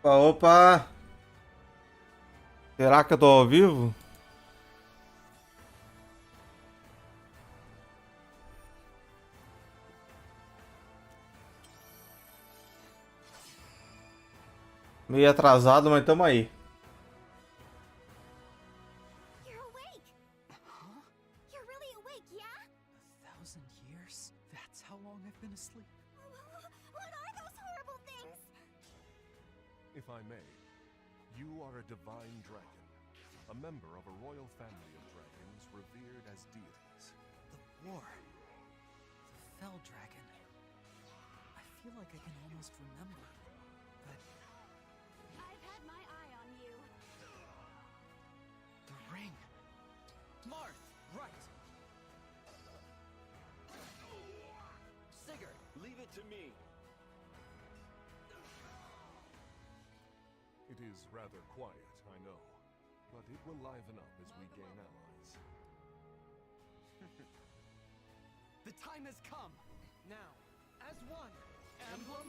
Opa, opa! Será que eu tô ao vivo? Meio atrasado, mas tamo aí. You're awake! Huh? You're really awake, yeah? 1,000 years? That's how long I've been asleep. What are those horrible things? If I may, you are a divine dragon, a member of a royal family of dragons revered as deities. The war. The Fell Dragon. I feel like I can almost remember, but I've had my eye on you. the ring. Marth, right. Sigurd, leave it to me. It is rather quiet, I know, but it will liven up as we gain allies. The time has come. Now, as one, emblem,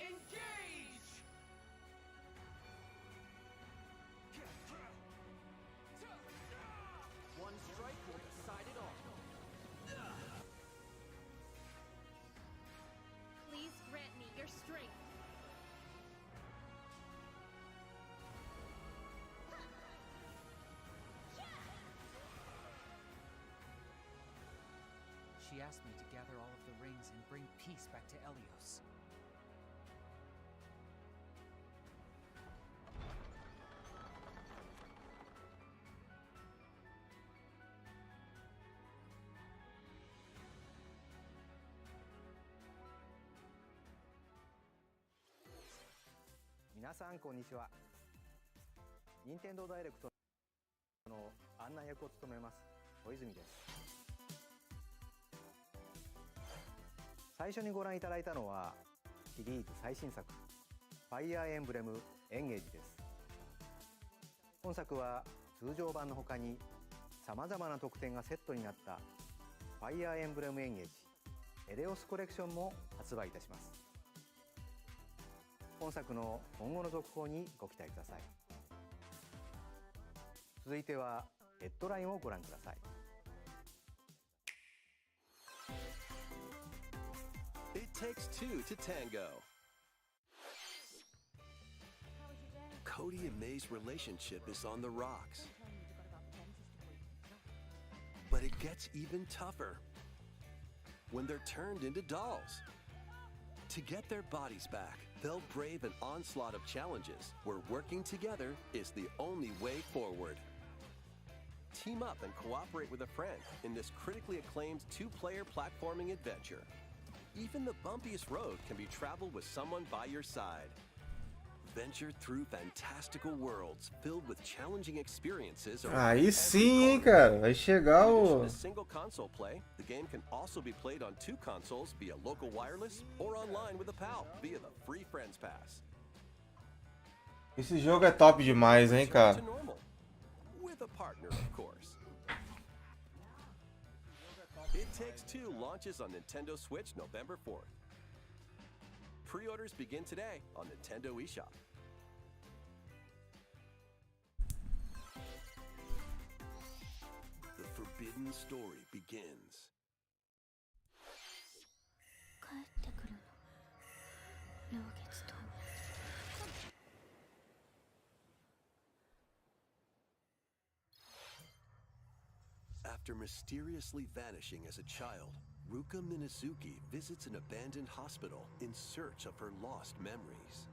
engage! One strike will decide it all. Please grant me your strength. She asked me to gather all of the rings and bring peace back to Elios. Minasan こんにちは。任天堂ダイレクトの案内役を務めます小泉です。最初にご覧いただいたのはシリーズ最新作ファイアーエンブレムエンゲージです。本作は通常版の他にさまざまな特典がセットになったファイアーエンブレムエンゲージエレオスコレクションも発売いたします。本作の今後の続報にご期待ください。続いてはヘッドラインをご覧ください。It takes two to tango. Cody and May's relationship is on the rocks. But it gets even tougher when they're turned into dolls. To get their bodies back, they'll brave an onslaught of challenges where working together is the only way forward. Team up and cooperate with a friend in this critically acclaimed two-player platforming adventure. Even the bumpiest road can be traveled with someone by your side. Venture through fantastical worlds filled with challenging experiences. Aí sim, hein, cara. Vai chegar o. In single console play, the game can also be played on two consoles via local wireless or online with a pal via the free Friends Pass. Esse jogo é top demais, hein, Return cara. to normal. With a partner, of course. It Takes Two launches on Nintendo Switch November 4th. Pre-orders begin today on Nintendo eShop. The forbidden story begins. 帰ってくるの。老月と。After mysteriously vanishing as a child, Ruka Minazuki visits an abandoned hospital in search of her lost memories.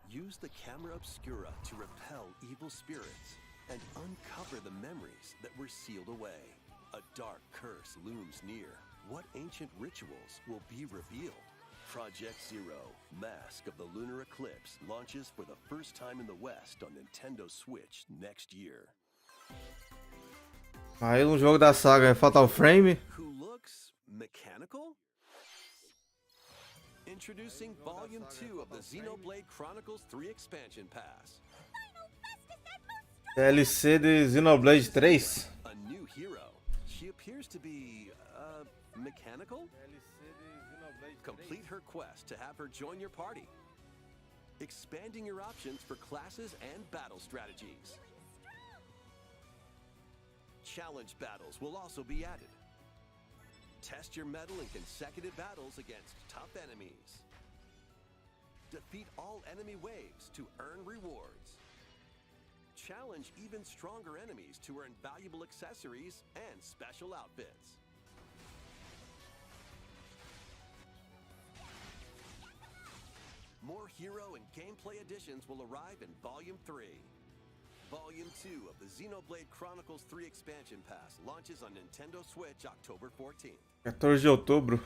Use the camera obscura to repel evil spirits and uncover the memories that were sealed away. A dark curse looms near. What ancient rituals will be revealed? Project Zero, Mask of the Lunar Eclipse, launches for the first time in the West on Nintendo Switch next year. Aí um jogo da saga é Fatal Frame. Who looks mechanical? Introducing Volume 2 of the Xenoblade Chronicles 3 Expansion Pass. DLC de Xenoblade 3. A new hero. She appears to be, mechanical? DLC de Xenoblade 3. Complete her quest to have her join your party, expanding your options for classes and battle strategies. Challenge battles will also be added. Test your mettle in consecutive battles against tough enemies. Defeat all enemy waves to earn rewards. Challenge even stronger enemies to earn valuable accessories and special outfits. More hero and gameplay additions will arrive in Volume 3. Volume 2 of the Xenoblade Chronicles 3 Expansion Pass launches on Nintendo Switch October 14th. 14 de outubro.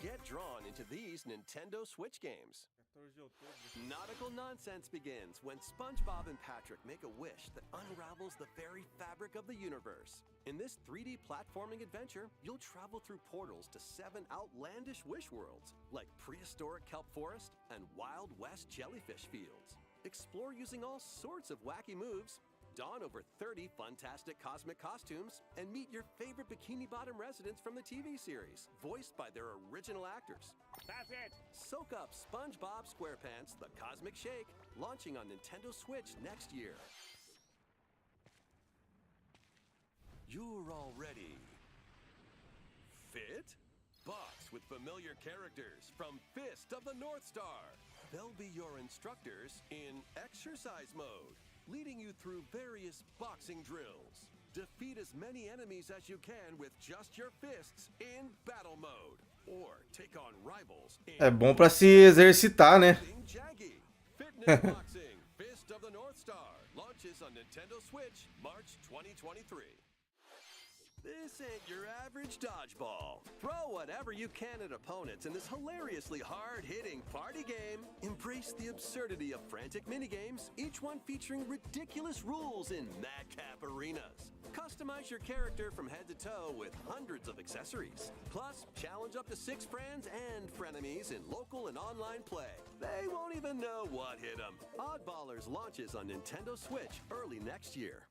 Get drawn into these Nintendo Switch games. 14 de outubro. Nautical nonsense begins when SpongeBob and Patrick make a wish that unravels the very fabric of the universe. In this 3D platforming adventure, you'll travel through portals to 7 outlandish wish worlds, like prehistoric kelp forest and Wild West jellyfish fields. Explore using all sorts of wacky moves, don over 30 fantastic cosmic costumes, and meet your favorite Bikini Bottom residents from the TV series, voiced by their original actors. That's it! Soak up SpongeBob SquarePants The Cosmic Shake, launching on Nintendo Switch next year. You're all ready. Fit? Box with familiar characters from Fist of the North Star. They'll be your instructors in exercise mode, leading you through various boxing drills. Defeat as many enemies as you can with just your fists in battle mode. Or take on rivals in É bom pra se exercitar, né? Jaggy. Fitness Boxing Fist of the North Star launches on Nintendo Switch March 2023. This ain't your average dodgeball. Throw whatever you can at opponents in this hilariously hard-hitting party game. Embrace the absurdity of frantic minigames, each one featuring ridiculous rules in madcap arenas. Customize your character from head to toe with hundreds of accessories. Plus, challenge up to 6 friends and frenemies in local and online play. They won't even know what hit them. Oddballers launches on Nintendo Switch early next year.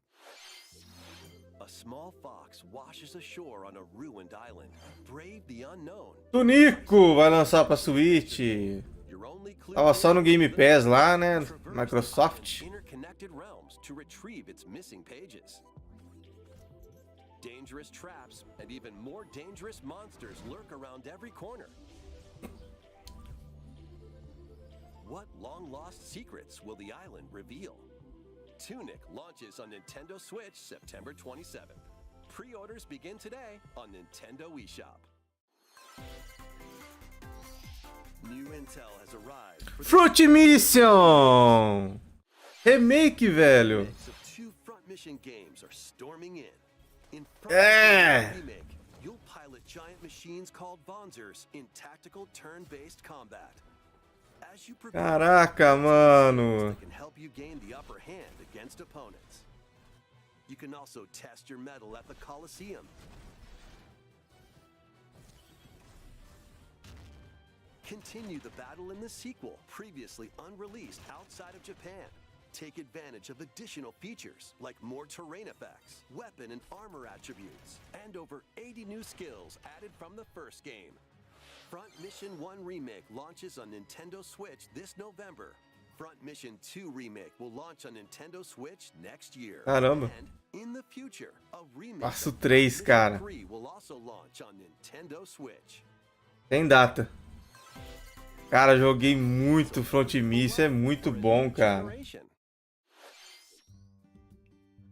A small fox washes ashore on a ruined island. Brave the unknown. Tunico vai lançar pra Switch. Your only clue Tava só no Game is Pass lá, né? traverse the Microsoft. interconnected realms to retrieve its missing pages. Dangerous traps and even more dangerous monsters lurk around every corner. What long-lost secrets will the island reveal? Tunic launches on Nintendo Switch September 27th. Pre-orders begin today on Nintendo eShop. New intel has arrived for the Fruit Mission! Remake, velho. remakes of 2 Front Mission games are storming in. In Front É. Mission Remake, you'll pilot giant machines called Bonzers in tactical turn-based combat. As you progress, Caraca, mano. that can help you gain the upper hand against opponents. You can also test your mettle at the Coliseum. Continue the battle in the sequel, previously unreleased outside of Japan. Take advantage of additional features like more terrain effects, weapon and armor attributes, and over 80 new skills added from the first game. Front Mission 1 Remake launches on Nintendo Switch this November. Front Mission 2 Remake will launch on Nintendo Switch next year. Caramba. And in the future, a remake Passo of 3, Mission cara. 3 will also launch on Nintendo Switch. Tem data. Cara, joguei muito Front Mission, é muito bom, cara.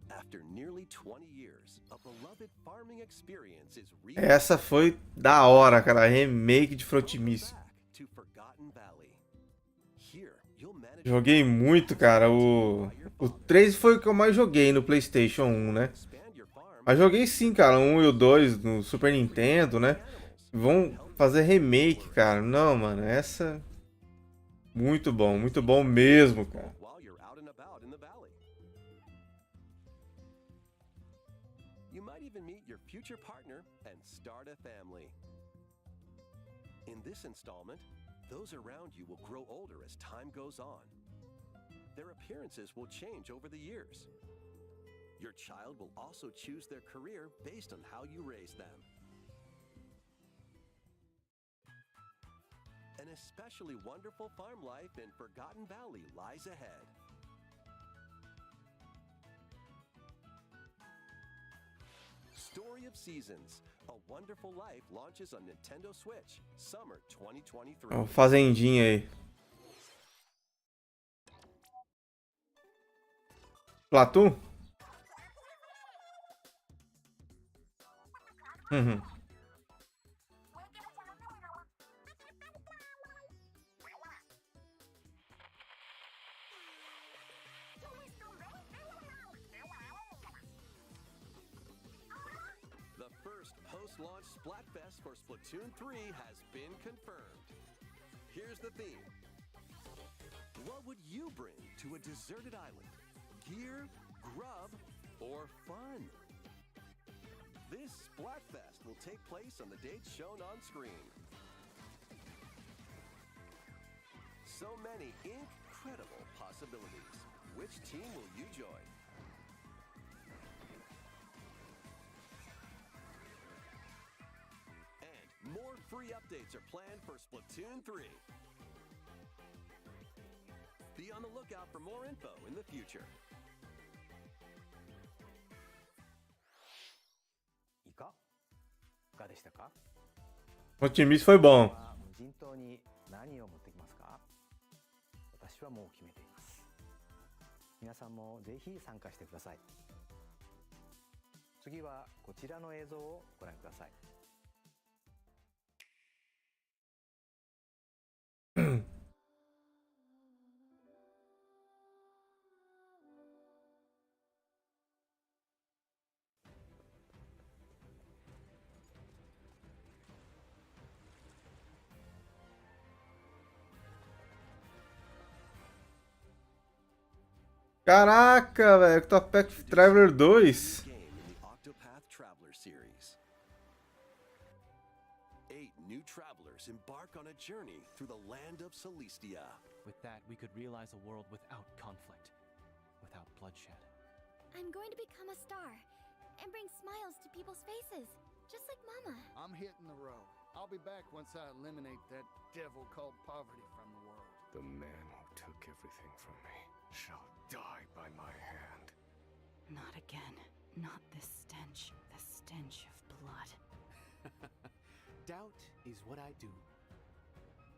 After nearly 20 years, a beloved farming experience is Essa foi da hora, cara. Remake de Front Mission. to Forgotten Valley. Here, you'll manage Joguei muito, cara. O 3 foi o que eu mais joguei no PlayStation 1, né? expand your farm. Mas joguei sim, cara. O 1 e o 2 no Super Nintendo, né? Vão fazer remake, cara. Não, mano. Essa. Muito bom mesmo, cara. While you're out and about in the valley. You might even meet your future partner and start a family. In this installment, those around you will grow older as time goes on. Their appearances will change over the years. Your child will also choose their career based on how you raise them. An especially wonderful farm life in Forgotten Valley lies ahead. Story of Seasons, A Wonderful Life launches on Nintendo Switch, Summer 2023. Ó, fazendinha aí. Platum? Uhum. The first post-launch Splatfest for Splatoon 3 has been confirmed. Here's the theme. What would you bring to a deserted island? Gear, grub, or fun? This Splatfest will take place on the dates shown on screen. So many incredible possibilities. Which team will you join? And more free updates are planned for Splatoon 3. Be on the lookout for more info in the future. いかがでしたか？ O otimismo foi bom. 無人島に何を持ってきますか？私はもう決めています。皆さんもぜひ参加してください。次はこちらの映像をご覧ください。Caraca, velho, Octopath Traveler 2. Game in the Octopath Traveler series. 8 new travelers embark on a journey through the land of Celestia. With that, we could realize a world without conflict, without bloodshed. I'm going to become a star and bring smiles to people's faces, just like Mama. I'm hitting the road. I'll be back once I eliminate that devil called poverty from the world. The man who took everything from me shall die by my hand. Not again. Not this stench. The stench of blood. Doubt is what I do.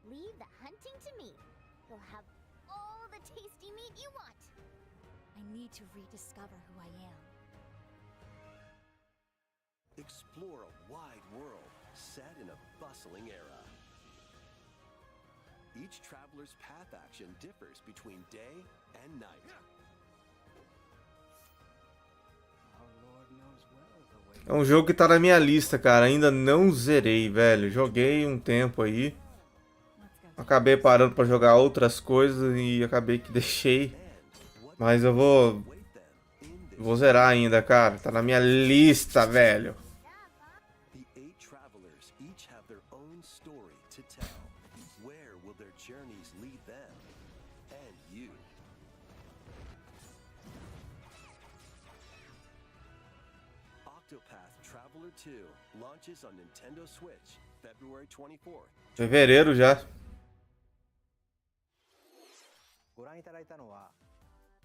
Leave the hunting to me. You'll have all the tasty meat you want. I need to rediscover who I am. Explore a wide world set in a bustling era. Each traveler's path action differs between day and night. Our Lord knows well the way. É um jogo que tá na minha lista, cara. Ainda não zerei, velho. Joguei um tempo aí. Acabei parando pra jogar outras coisas e acabei que deixei. Mas eu vou zerar ainda, cara. Tá na minha lista, velho. The 8 travelers each have their own story to tell. Where will their journeys lead them and you? Octopath Traveler 2 launches on Nintendo Switch February 24th. Fevereiro já. ご覧いただいたのは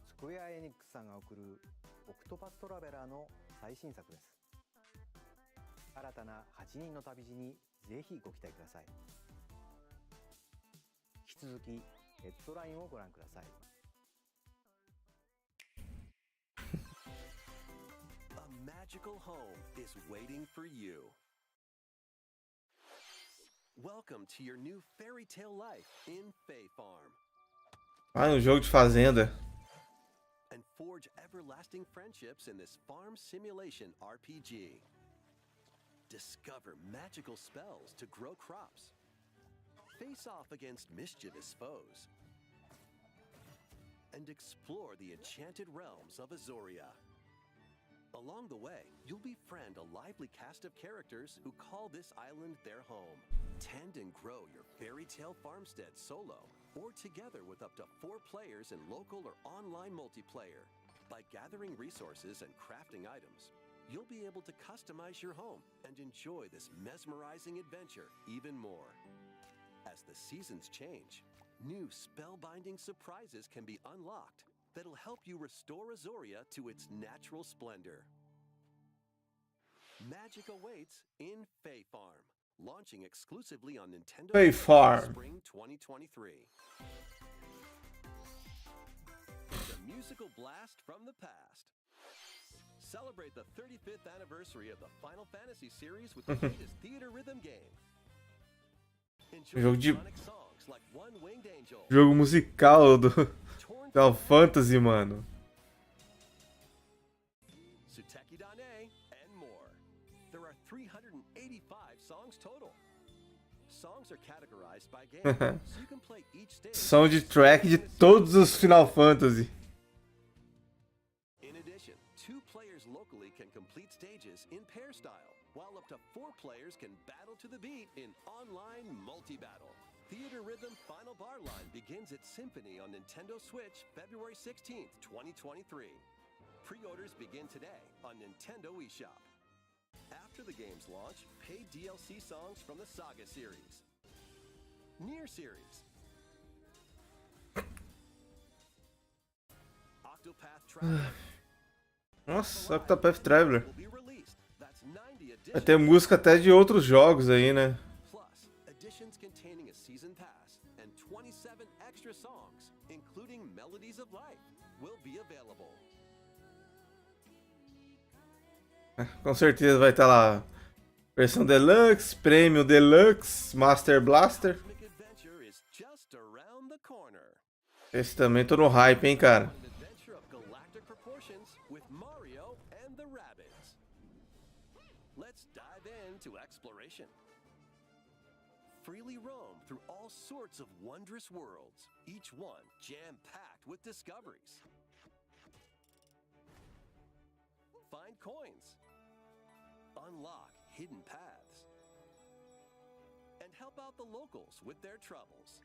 スクエアエニックスさんが送るオクトパストラベラーの最新作です。新たな8人の旅路にぜひご期待ください。引き続きヘッドラインをご覧ください。A magical home is waiting for you. Welcome to your new fairy tale life in Fae Farm. Ah, um jogo de fazenda. And forge everlasting friendships in this farm simulation RPG. Discover magical spells to grow crops. Face off against mischievous foes. And explore the enchanted realms of Azoria. Along the way, you'll befriend a lively cast of characters who call this island their home. Tend and grow your fairy tale farmstead solo or together with up to 4 players in local or online multiplayer. By gathering resources and crafting items, you'll be able to customize your home and enjoy this mesmerizing adventure even more. As the seasons change, new spellbinding surprises can be unlocked that'll help you restore Azoria to its natural splendor. Magic awaits in Fae Farm, launching exclusively on Nintendo Fae Switch Farm. Spring 2023. The musical blast from the past. Celebrate the 35th anniversary of the Final Fantasy series with the latest theater rhythm game. Enjoy Jogo de- iconic songs like One Winged Angel, Jogo musical do Torn Final Fantasy, mano. Suteki Dane, and more. There are 385 songs total. Songs are categorized by game, so you can play each stage. Soundtrack de todos os Final Fantasy. In addition, 2 players locally can complete stages in pair style, while up to 4 players can battle to the beat in online multi-battle. Theater Rhythm Final Bar Line begins its symphony on Nintendo Switch February 16th, 2023. Pre-orders begin today on Nintendo eShop. After the game's launch, paid DLC songs from the Saga series, Nier series, Octopath Traveler, Nossa, Octopath Traveler. will be released. That's 90 Vai ter additions. música até de outros jogos aí, né? Plus, editions containing a season pass and 27 extra songs, including Melodies of Life, will be available. Com certeza vai estar lá. Versão Deluxe, Premium Deluxe, Master Blaster. Cosmic Adventure is just around the corner. Esse também tô no hype, hein, cara. An adventure of galactic proportions with Mario and the Rabbids. Let's dive into exploration. Freely roam through all sorts of wondrous worlds, each one jam-packed with discoveries. Find coins. Unlock hidden paths. And help out the locals with their troubles.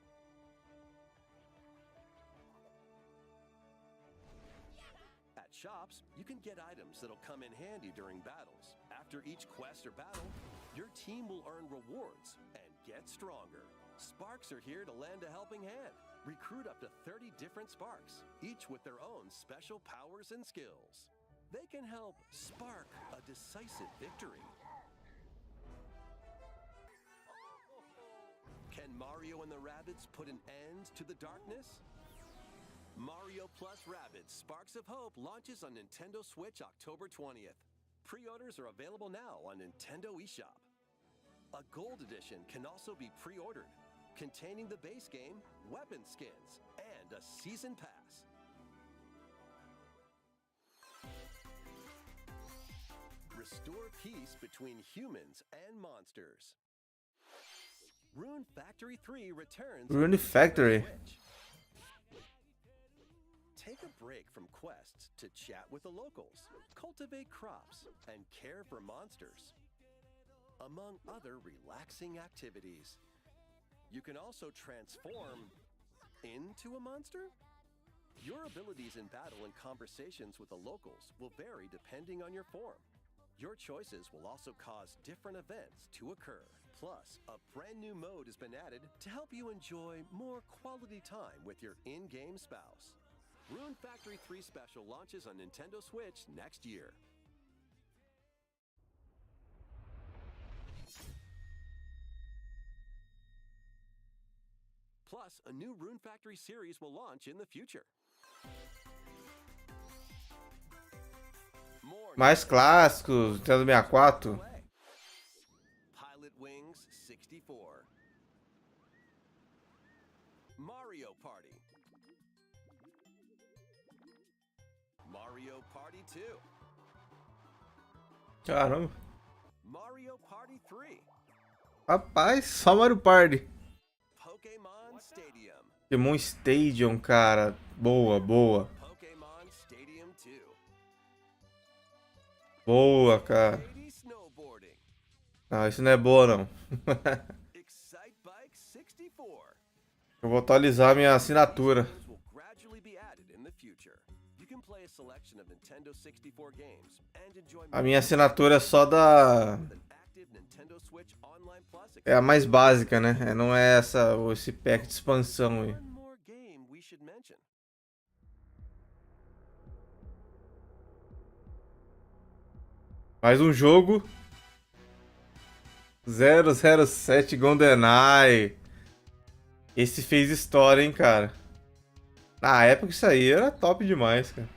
At shops, you can get items that'll come in handy during battles. After each quest or battle, your team will earn rewards and get stronger. Sparks are here to lend a helping hand. Recruit up to 30 different Sparks, each with their own special powers and skills. They can help spark a decisive victory. Can Mario and the Rabbids put an end to the darkness? Mario plus Rabbids Sparks of Hope launches on Nintendo Switch October 20th. Pre-orders are available now on Nintendo eShop. A gold edition can also be pre-ordered, containing the base game, weapon skins, and a season pass. Restore peace between humans and monsters. Rune Factory 3 returns. Rune on Factory. Switch. Take a break from quests to chat with the locals, cultivate crops, and care for monsters, among other relaxing activities. You can also transform into a monster? Your abilities in battle and conversations with the locals will vary depending on your form. Your choices will also cause different events to occur. Plus, a brand new mode has been added to help you enjoy more quality time with your in-game spouse. Rune Factory 3 Special launches on Nintendo Switch next year. Plus, a new Rune Factory series will launch in the future. More Mais clássicos, Nintendo 64. Pilot Wings 64. Mario Party. Mario Party 2. Caramba. Mario Party 3. Rapaz, só Mario Party. Pokémon Stadium. Pokémon Stadium, cara. Boa, boa. Pokémon Stadium 2. Boa, cara. 80 Snowboarding. Não, isso não é boa, não. Excite Bike 64. Eu vou atualizar minha assinatura. Will gradually be added in the future. You can play a selection Nintendo 64 games and enjoy A minha assinatura é só da... an active Nintendo Switch Online Plus É a mais básica, né? Não é esse pack de expansão aí. One more game we should mention. Mais um jogo. 007 GoldenEye. Esse fez história, hein, cara. Na época isso aí era top demais, cara.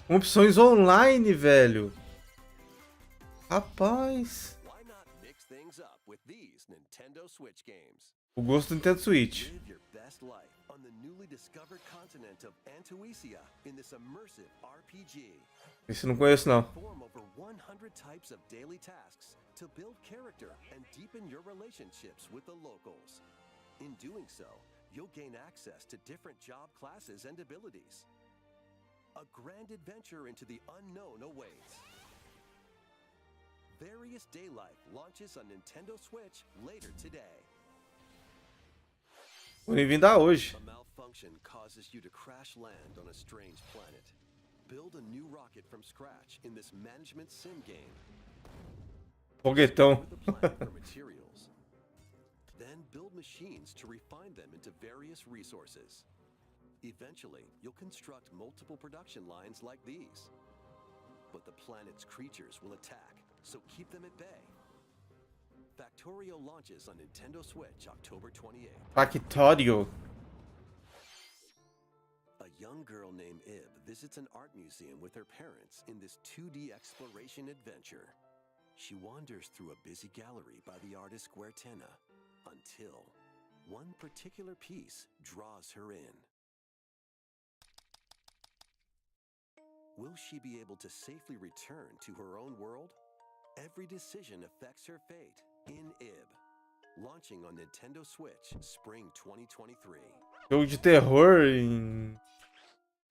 Com opções online, velho. Rapaz. Why not mix things up with these Nintendo Switch games? O gosto do Nintendo Switch. Live your best life on the newly discovered continent of Antuisia in this immersive RPG. Esse eu não conheço, não. Perform over 100 types of daily tasks to build character and deepen your relationships with the locals. In doing so, you'll gain access to different job classes and abilities. A grand adventure into the unknown awaits. Various Day Life launches on Nintendo Switch later today. Vou vir dar hoje. A malfunction causes you to crash land on a strange planet. Build a new rocket from scratch in this management sim game. Foguetão. With a plan for materials. Then build machines to refine them into various resources. Eventually, you'll construct multiple production lines like these. But the planet's creatures will attack, so keep them at bay. Factorio launches on Nintendo Switch October 28th. Factorio. A young girl named Ib visits an art museum with her parents in this 2D exploration adventure. She wanders through a busy gallery by the artist Guertena until one particular piece draws her in. Will she be able to safely return to her own world? Every decision affects her fate in Ib. Launching on Nintendo Switch Spring 2023. Jogo de terror em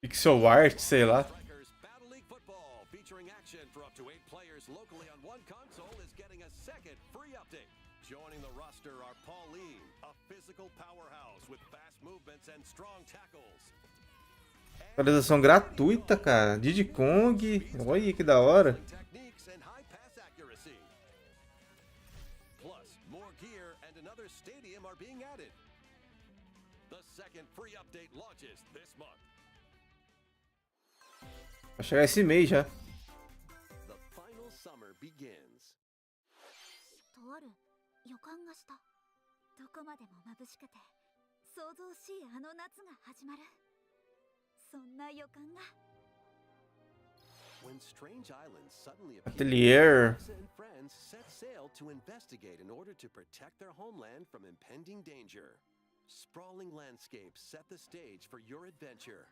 pixel art, sei lá. Strikers Battle League Football featuring action for up to 8 players locally on one console is getting a second free update. Joining the roster are Pauline, a physical powerhouse with fast movements and strong tackles. Atualização gratuita, cara. Diddy Kong. Olha que da hora. Techniques and high pass accuracy. Plus, more gear and another stadium are being added. The second free update launches this month. Vai chegar esse mês já. The final summer begins. とある予感がした。どこまでも眩しくて想像しいあの夏が始まる。そんな予感が。When strange islands suddenly Atelier. appear, Elsa and friends set sail to investigate in order to protect their homeland from impending danger. Sprawling landscapes set the stage for your adventure.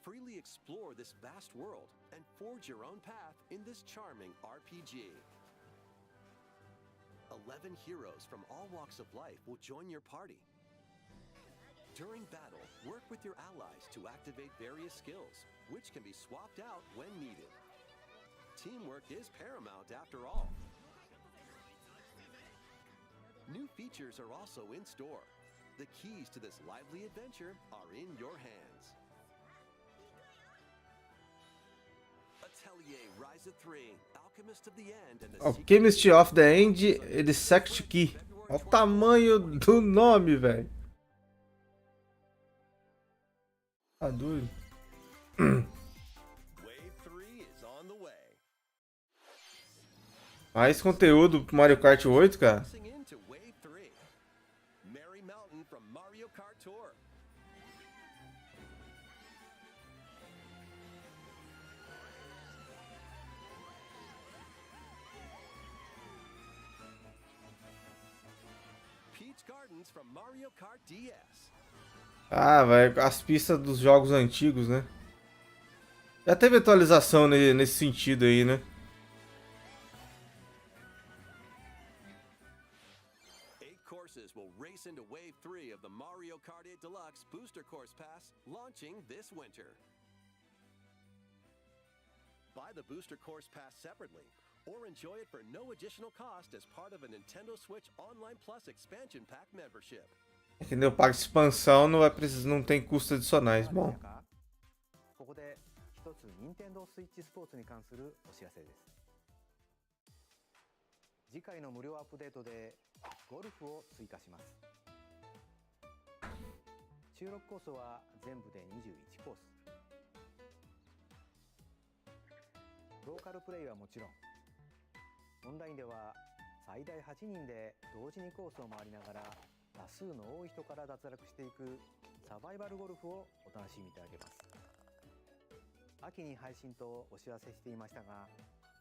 Freely explore this vast world and forge your own path in this charming RPG. 11 heroes from all walks of life will join your party. During battle, work with your allies to activate various skills, which can be swapped out when needed. Teamwork is paramount after all. New features are also in store. The keys to this lively adventure are in your hands. Atelier Rise of 3, Alchemist of the End, and the Alchemist of the End e The Sect Key. Olha o tamanho do nome, velho. Tá doido. Wave 3 is on the way. Mais conteúdo pro Mario Kart 8, cara. Passing into Wave 3. Merry Mountain from Mario Kart Tour. Peach Gardens from Mario Kart DS. Ah, vai, as pistas dos jogos antigos, né? Já teve atualização nesse sentido aí, né? Courses will race into Wave 3 of the Mario Kart 8 Deluxe Booster Course Pass, launching this winter. Buy the Booster Course Pass separately, or enjoy it for no additional cost as part of a Nintendo Switch Online Plus expansion pack membership. Entendeu? Paga expansão, não vai precisar, não tem custos adicionais. いかがで Bom, したか？ここで一つ任天堂スイッチスポーツに関するお知らせです。次回の無料アップデートでゴルフを追加します。収録コースは全部で21コース。ローカルプレイはもちろん、オンラインでは最大8人で同時にコースを回りながら多数の多い人から脱落していくサバイバルゴルフをお楽しみいただけます。秋に配信とお知らせしていましたが、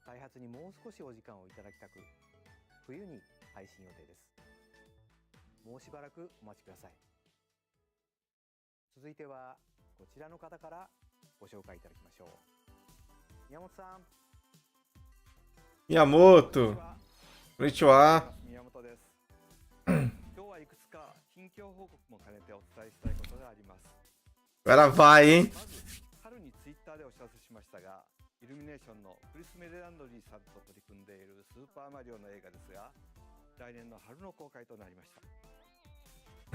開発にもう少しお時間をいただきたく、冬に配信予定です。もうしばらくお待ちください。続いてはこちらの方からご紹介いただきましょう。宮本さん。 Miyamoto. Konnichiwa. 宮本です。今日はいくつか近況報告も兼ねてお伝えしたいことがあります。 Agora vai, hein? まず春にツイッターでお知らせしましたが、イルミネーションのクリス・メレランドリーさんと取り組んでいるスーパーマリオの映画ですが、来年の春の公開となりました。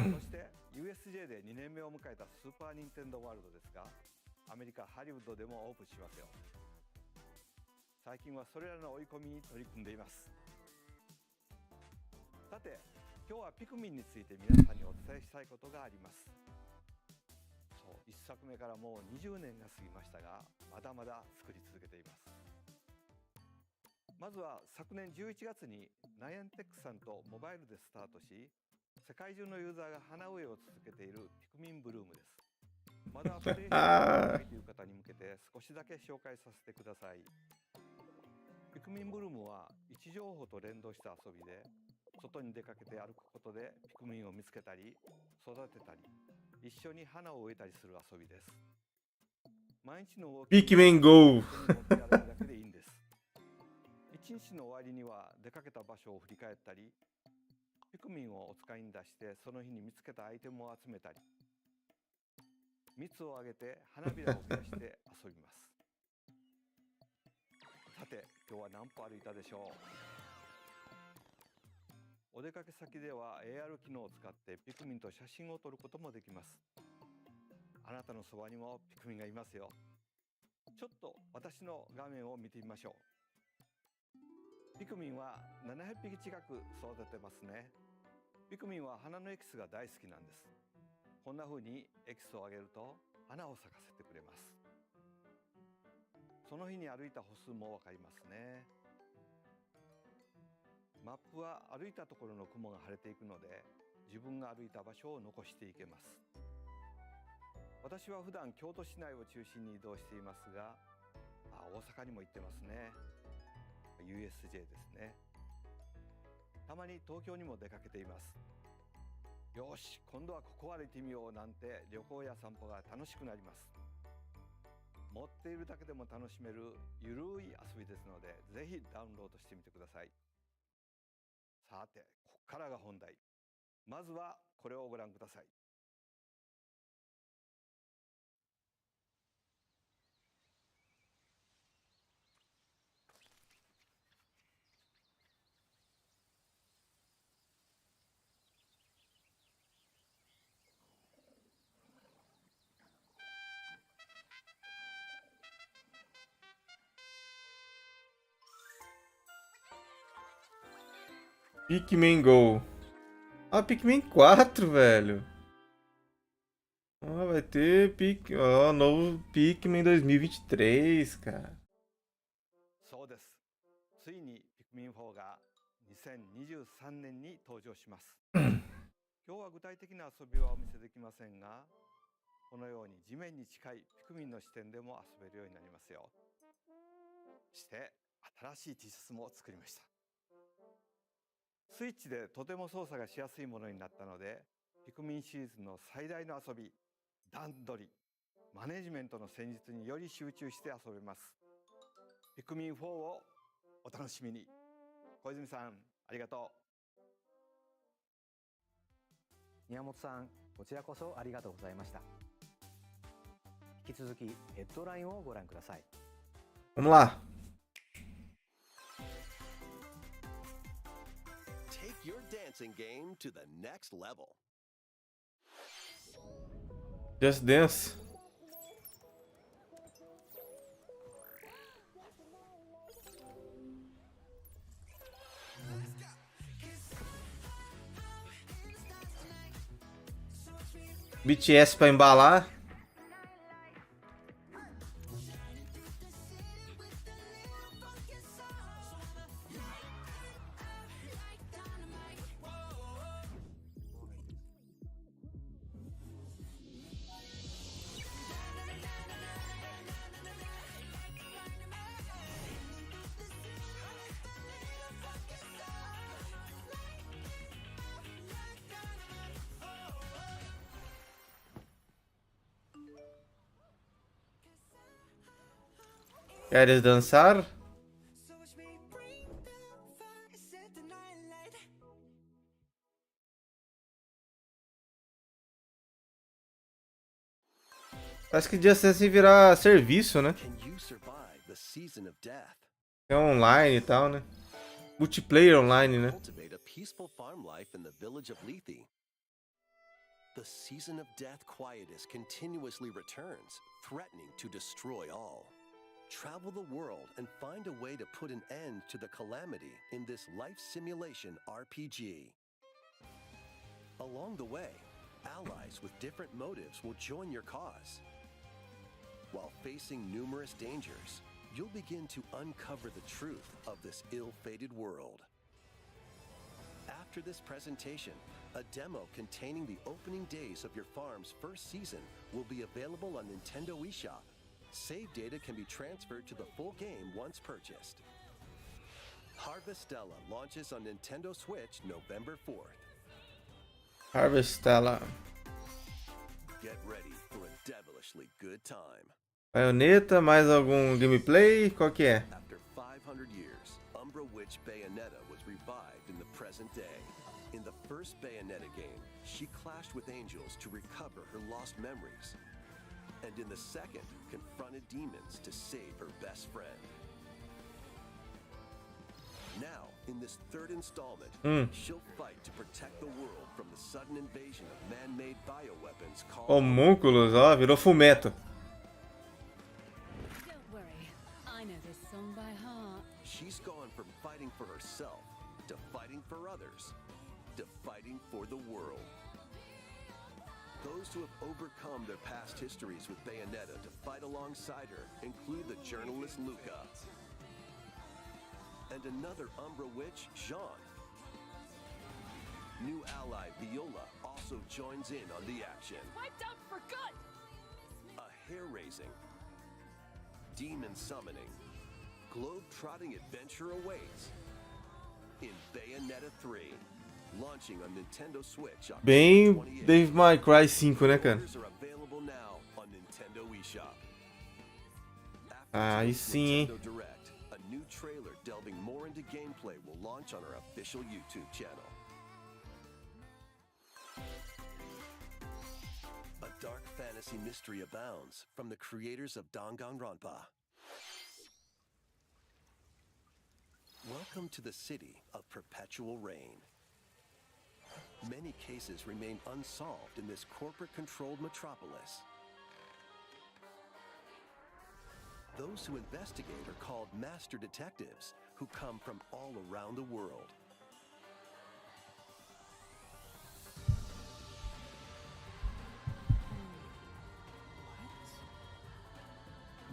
そして USJ で2年目を迎えたスーパーニンテンドーワールドですが、アメリカハリウッドでもオープンしますよ。最近はそれらの追い込みに取り組んでいます。さて、今日はピクミンについて皆さんにお伝えしたいことがあります。そう、1作目からもう20年が過ぎましたが、まだまだ作り続けています。まずは昨年11月にナイアンテックさんとモバイルでスタートし、世界中のユーザーが花植えを続けているピクミンブルームです。まだプレイしていないという方に向けて少しだけ紹介させてください。ピクミンブルームは位置情報と連動した遊びで、外に出かけて歩くことでピクミンを見つけたり育てたり一緒に花を植えたりする遊びです。毎日の動き Pikmin Go. だけでいいんです。一日の終わりには出かけた場所を振り返ったり、ピクミンをお使いに出してその日に見つけたアイテムを集めたり、蜜をあげて花びらを増やして遊びます。さて、今日は何歩歩いたでしょう。お出かけ先では AR 機能を使ってピクミンと写真を撮ることもできます。あなたのそばにもピクミンがいますよ。ちょっと私の画面を見てみましょう。ピクミンは700匹近く育ててますね。ピクミンは花のエキスが大好きなんです。こんな風にエキスをあげると花を咲かせてくれます。その日に歩いた歩数もわかりますね。マップは歩いたところの雲が晴れていくので、自分が歩いた場所を残していけます。私は普段京都市内を中心に移動していますが、大阪にも行ってますね。USJ ですね。たまに東京にも出かけています。よし、今度はここ歩いてみようなんて旅行や散歩が楽しくなります。持っているだけでも楽しめるゆるい遊びですので、ぜひダウンロードしてみてください。さて、ここからが本題。まずはこれをご覧ください。Pikmin Go. Ah, Pikmin 4, velho. Ah, vai ter novo Pikmin 2023, cara. そうです。ついにピクミン4が2023年に登場します。今日は具体的な遊びはお見せできませんが、このように地面に近いピクミンの視点でも遊べるようになりますよ。そして新しい T シャツも作りました。スイッチでとても操作がしやすいものになったので、ピクミンシリーズの最大の遊び、段取り、マネジメントの戦術により集中して遊べます。ピクミン4をお楽しみに。小泉さん、ありがとう。宮本さん、こちらこそありがとうございました。引き続きヘッドラインをご覧ください。 Vamos lá. Take your dancing game to the next level. Just Dance. BTS pra embalar. ¿Quieres dançar? Acho que Just Dance virar serviço, né? Can you survive the season of death? É online e tal, né? Multiplayer online, né? Cultivate a peaceful farm life in the village of Lethe. The season of death quietus continuously returns, threatening to destroy all. Travel the world and find a way to put an end to the calamity in this life simulation RPG. Along the way, allies with different motives will join your cause. While facing numerous dangers, you'll begin to uncover the truth of this ill-fated world. After this presentation, a demo containing the opening days of your farm's first season will be available on Nintendo eShop. Save data can be transferred to the full game once purchased. Harvestella launches on Nintendo Switch November 4th. Harvestella. Get ready for a devilishly good time. Baioneta, mais algum gameplay? Qual que é? After 500 years, Umbra Witch Bayonetta was revived in the present day. In the first Bayonetta game, she clashed with angels to recover her lost memories. And in the second, confronted demons to save her best friend. Now, in this third installment, she'll fight to protect the world from the sudden invasion of man-made bioweapons called... Homúnculos, ó, virou fumeto. Don't worry, I know this song by heart. She's gone from fighting for herself, to fighting for others, to fighting for the world. Those who have overcome their past histories with Bayonetta to fight alongside her include the journalist Luca. And another Umbra witch, Jean. New ally Viola also joins in on the action. Wiped out for good! A hair-raising, demon summoning, globe-trotting adventure awaits in Bayonetta 3. Launching on Nintendo Switch October Bem 28th. Devil May Cry 5, né, cara? Orders are available now on Nintendo eShop. Aí After sim, hein? Nintendo Direct, a new trailer delving more into gameplay will launch on our official YouTube channel. A dark fantasy mystery abounds from the creators of Danganronpa. Welcome to the city of perpetual rain. Many cases remain unsolved in this corporate-controlled metropolis. Those who investigate are called master detectives, who come from all around the world.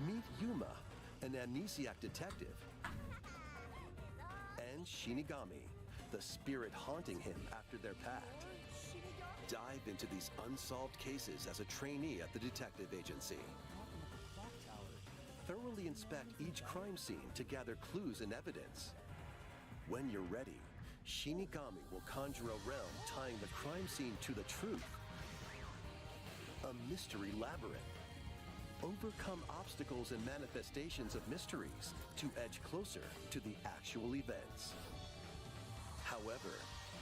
Meet Yuma, an amnesiac detective, and Shinigami, the spirit haunting him after their pact. Dive into these unsolved cases as a trainee at the detective agency. Thoroughly inspect each crime scene to gather clues and evidence. When you're ready, Shinigami will conjure a realm tying the crime scene to the truth. A mystery labyrinth. Overcome obstacles and manifestations of mysteries to edge closer to the actual events. However,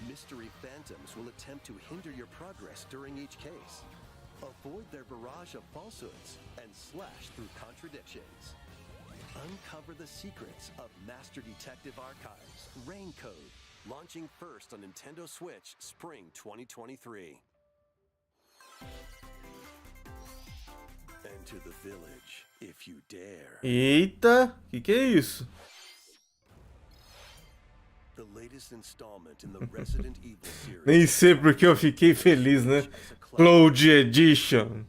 mystery phantoms will attempt to hinder your progress during each case. Avoid their barrage of falsehoods and slash through contradictions. Uncover the secrets of Master Detective Archives Rain Code, launching first on Nintendo Switch Spring 2023. Enter the village if you dare. Eita, que é isso? The latest installment in the Resident Evil series. Nem sei porque eu fiquei feliz, né? Cloud Edition.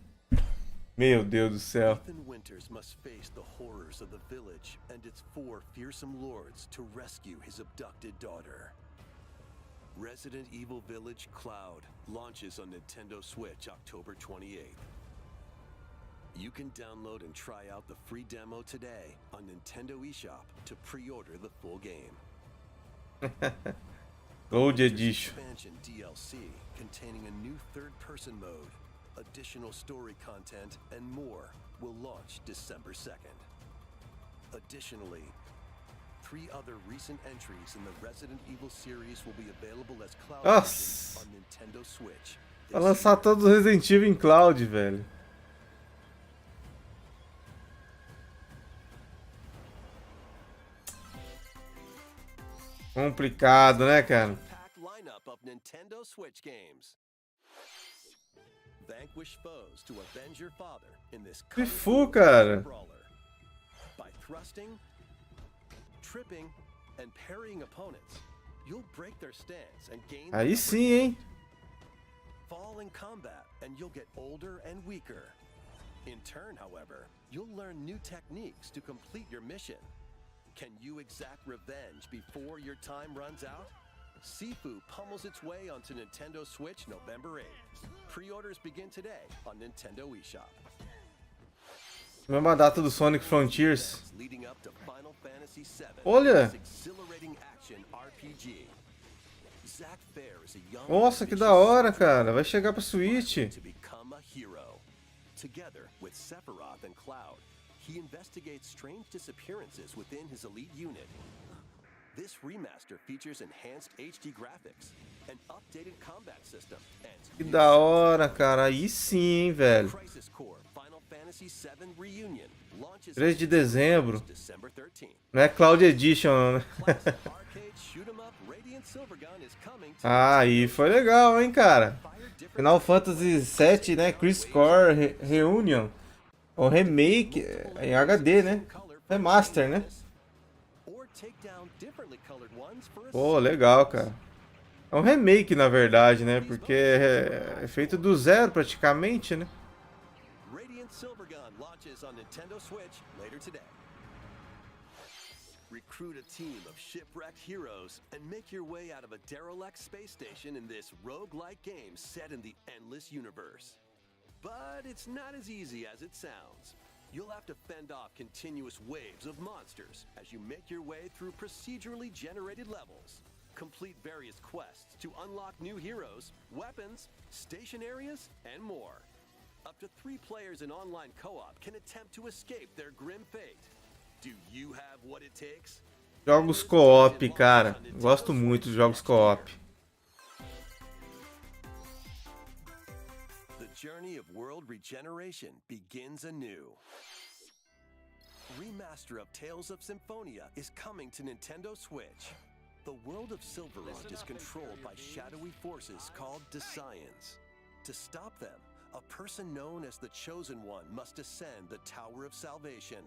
Meu Deus do céu. Ethan Winters must face the horrors of the village and its 4 fearsome lords to rescue his abducted daughter. Resident Evil Village Cloud launches on Nintendo Switch October 28th. You can download and try out the free demo today on Nintendo eShop to pre-order the full game. Cloud Edition. Expansion DLC containing a new third-person mode, additional story content, and more will launch December 2nd. Additionally, 3 other recent entries in the Resident Evil series will be available as cloud Nossa. versions on Nintendo Switch. Vai lançar todos os Resident Evil em cloud, velho. Complicado, né, cara? Packed lineup of Nintendo Switch games. Vanquish foes to avenge your father in this Que fu, cara. brawler. By thrusting, tripping, and parrying opponents, you'll break their stance and gain the Aí upper sim, hein? fall in combat, and you'll get older and weaker. In turn, however, you'll learn new techniques to complete your mission. Can you exact revenge before your time runs out? Sifu pummels its way onto Nintendo Switch November 8th. Pre-orders begin today on Nintendo eShop. Mesma data do Sonic Frontiers. Leading up to Final Fantasy VII. Olha! This exhilarating action RPG. Zack Fair is a young Nossa, que da hora, cara. Vai chegar pra Switch. to become a hero. Together with Sephiroth and Cloud, he investigates strange disappearances within his elite unit. This remaster features enhanced HD graphics, an updated combat system, Que and da hora, cara. Aí sim, hein, velho. Crisis Core Final Fantasy VII Reunion launches 3 de dezembro. December 13th. Não é Cloud Edition, né? Classic arcade shoot 'em up Radiant Silvergun is coming to Ah, aí foi legal, hein, cara. Final Fantasy VII, né? Chris Core Reunion. O remake em HD, né? Remaster, né? or take down differently colored ones for a Pô, legal, cara. É um remake, na verdade, né? Porque é feito do zero, praticamente, né? Radiant Silvergun launches on Nintendo Switch later today. Recruit a team of shipwrecked heroes and make your way out of a derelict space station in this roguelike game set in the endless universe. But it's not as easy as it sounds. You'll have to fend off continuous waves of monsters as you make your way through procedurally generated levels. Complete various quests to unlock new heroes, weapons, station areas, and more. Up to 3 players in online co-op can attempt to escape their grim fate. Do you have what it takes? Jogos co-op, cara. Gosto muito de jogos co-op. The journey of world regeneration begins anew. Remaster of Tales of Symphonia is coming to Nintendo Switch. The world of Silverrond is controlled by shadowy forces called Desians. To stop them, a person known as the Chosen One must ascend the Tower of Salvation.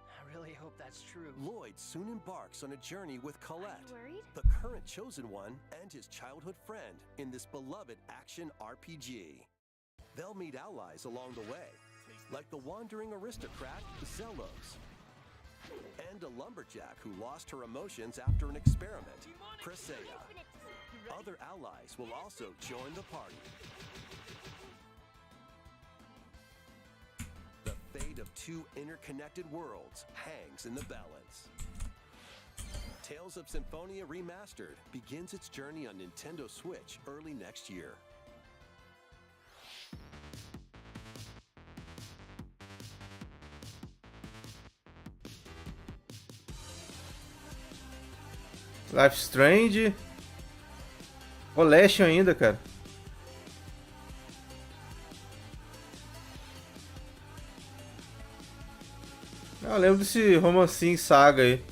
I really hope that's true. Lloyd soon embarks on a journey with Colette, worried? the current Chosen One, and his childhood friend in this beloved action RPG. They'll meet allies along the way, like the wandering aristocrat Zelos, and a lumberjack who lost her emotions after an experiment, Presea. Other allies will also join the party. The fate of 2 interconnected worlds hangs in the balance. Tales of Symphonia Remastered begins its journey on Nintendo Switch early next year. Life Strange. Collection ainda, cara. Eu lembro desse romancinho saga aí.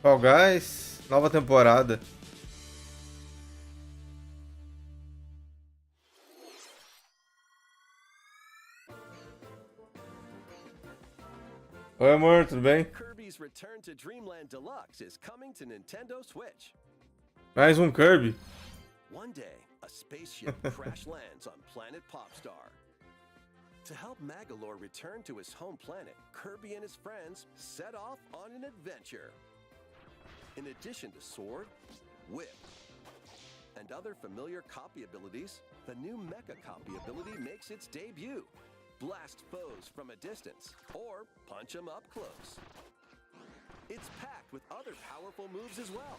Fall Guys, nova temporada. Oi, amor, tudo bem? Kirby's Return to Dreamland Deluxe is coming to Nintendo Switch. Mais um Kirby. One day, a spaceship crash lands on planet Popstar. To help Magalore return to his home planet, Kirby and his friends set off on an adventure. In addition to Sword, Whip, and other familiar copy abilities, the new Mecha copy ability makes its debut. Blast foes from a distance, or punch them up close. It's packed with other powerful moves as well.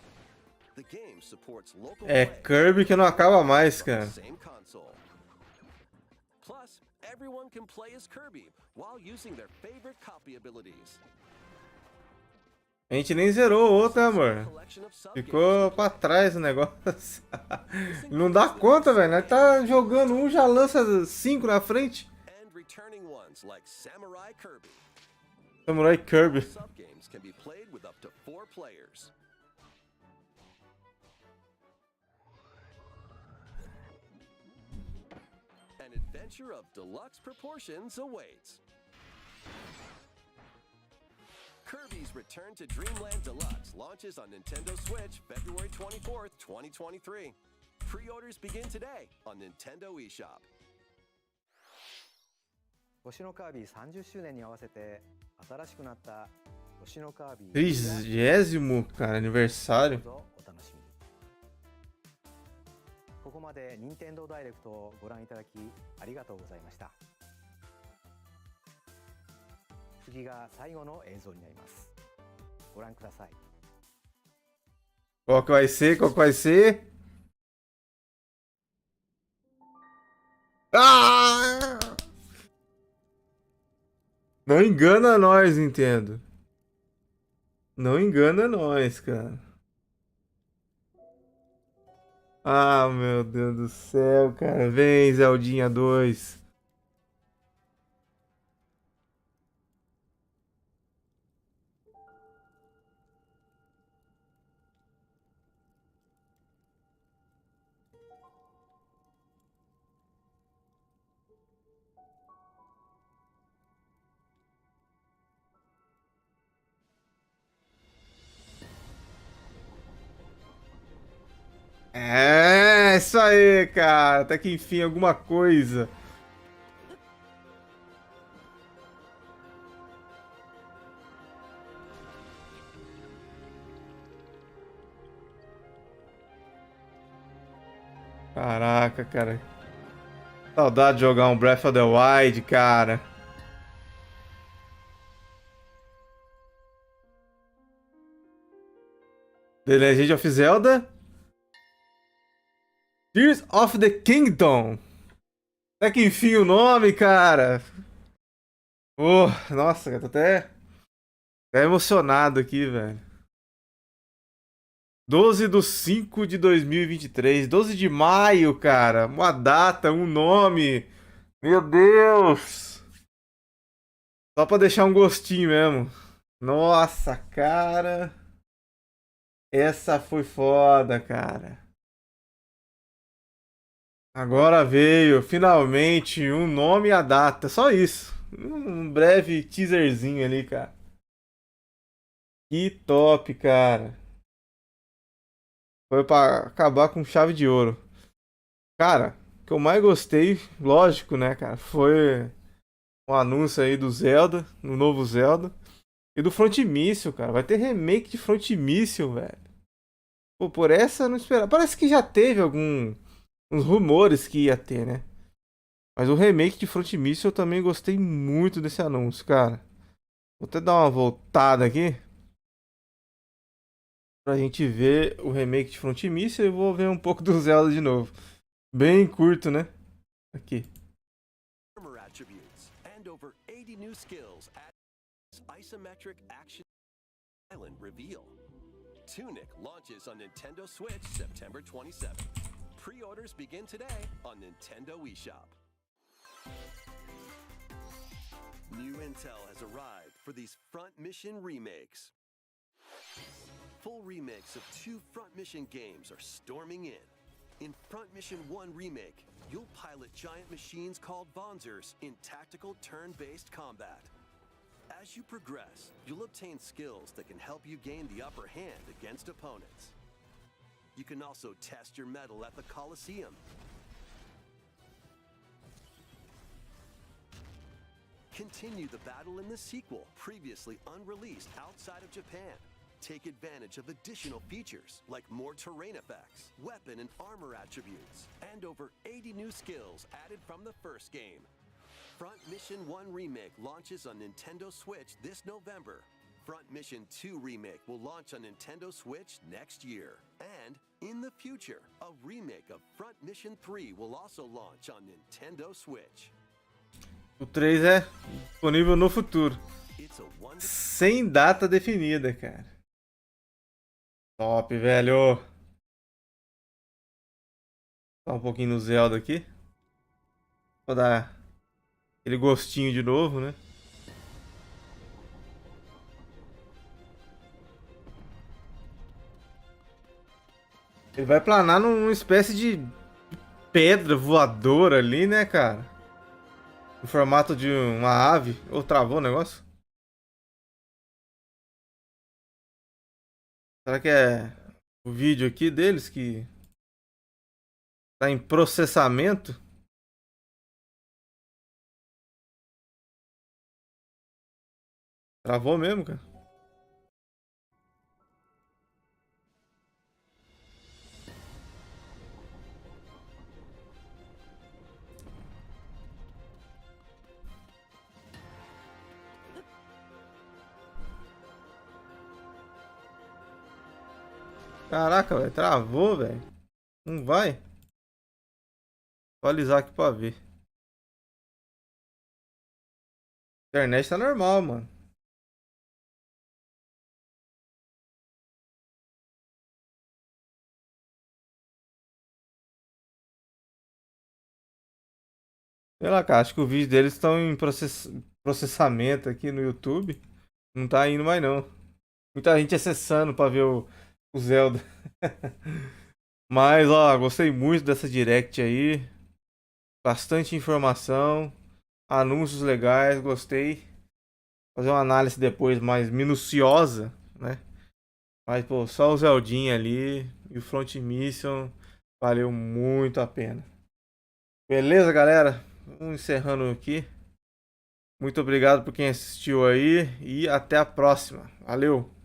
The game supports local É play Kirby que não acaba mais, from the cara. same console. Plus, everyone can play as Kirby while using their favorite copy abilities. A gente nem zerou o outro, né, amor? Collection of Ficou pra trás o negócio. Não dá conta, velho. Nós tá jogando um, já lança 5 na frente. and returning ones like Samurai Kirby. Samurai Kirby. Subgames can be played with up to 4 players. An adventure of deluxe proportions awaits. Kirby's Return to Dreamland Deluxe launches on Nintendo Switch February 24th, 2023. Pre-orders begin today on Nintendo eShop. 星のカービィ30周年に合わせて新しくなった星のカービィ 30º, cara, aniversário. どうぞお楽しみに。ここまで任天堂ダイレクトをご覧いただきありがとうございました。次が最後の映像になります。ご覧ください。 Qual que vai ser? Qual que vai ser? Ah! Não engana nós, Nintendo. Não engana nós, cara. Ah, meu Deus do céu, cara. Vem, Zeldinha 2. É, isso aí, cara. Até que enfim, alguma coisa. Caraca, cara. Saudade de jogar um Breath of the Wild, cara. The Legend of Zelda? Tears of the Kingdom. Até que enfim o nome, cara. Oh, nossa, eu tô até emocionado aqui, velho. 12/5/2023. 12 de maio, cara. Uma data, um nome. Meu Deus. Só pra deixar um gostinho mesmo. Nossa, cara. Essa foi foda, cara. Agora veio, finalmente, um nome e a data. Só isso. Um breve teaserzinho ali, cara. Que top, cara. Foi pra acabar com chave de ouro. Cara, o que eu mais gostei, lógico, né, cara, foi o anúncio aí do Zelda, no novo Zelda. E do Front Mission, cara. Vai ter remake de Front Mission, velho. Pô, por essa eu não esperava. Parece que já teve uns rumores que ia ter, né? Mas o remake de Front Mission eu também gostei muito desse anúncio, cara. Vou até dar uma voltada aqui pra gente ver o remake de Front Mission e vou ver um pouco do Zelda de novo. Bem curto, né? Aqui. Armor attributes and over 80 new skills at isometric action island reveal. Tunic launches on Nintendo Switch September 27th. Pre-orders begin today on Nintendo eShop. New intel has arrived for these front mission remakes. Full remakes of 2 Front Mission games are storming in. In Front Mission 1 Remake, you'll pilot giant machines called Bonzers in tactical turn-based combat. As you progress, you'll obtain skills that can help you gain the upper hand against opponents. You can also test your mettle at the Coliseum. Continue the battle in the sequel, previously unreleased outside of Japan. Take advantage of additional features like more terrain effects, weapon and armor attributes, and over 80 new skills added from the first game. Front Mission 1 Remake launches on Nintendo Switch this November. Front Mission 2 Remake will launch on Nintendo Switch next year. And, in the future, a remake of Front Mission 3 will also launch on Nintendo Switch. O 3 é disponível no futuro. Sem data definida, cara. Top, velho. Só um pouquinho no Zelda aqui. Vou dar aquele gostinho de novo, né? Ele vai planar numa espécie de pedra voadora ali, né, cara? No formato de uma ave. Ou travou o negócio? Será que é o vídeo aqui deles que tá em processamento? Travou mesmo, cara? Caraca, velho, travou, velho. Não vai? Vou atualizar aqui pra ver. Internet tá normal, mano. Sei lá, cara, acho que o vídeo deles estão em processamento aqui no YouTube. Não tá indo mais, não. Muita gente acessando pra ver o Zelda. Mas, ó, gostei muito dessa Direct aí. Bastante informação. Anúncios legais, gostei. Fazer uma análise depois mais minuciosa, né? Mas, pô, só o Zeldinha ali e o Front Mission valeu muito a pena. Beleza, galera? Vamos encerrando aqui. Muito obrigado por quem assistiu aí e até a próxima. Valeu!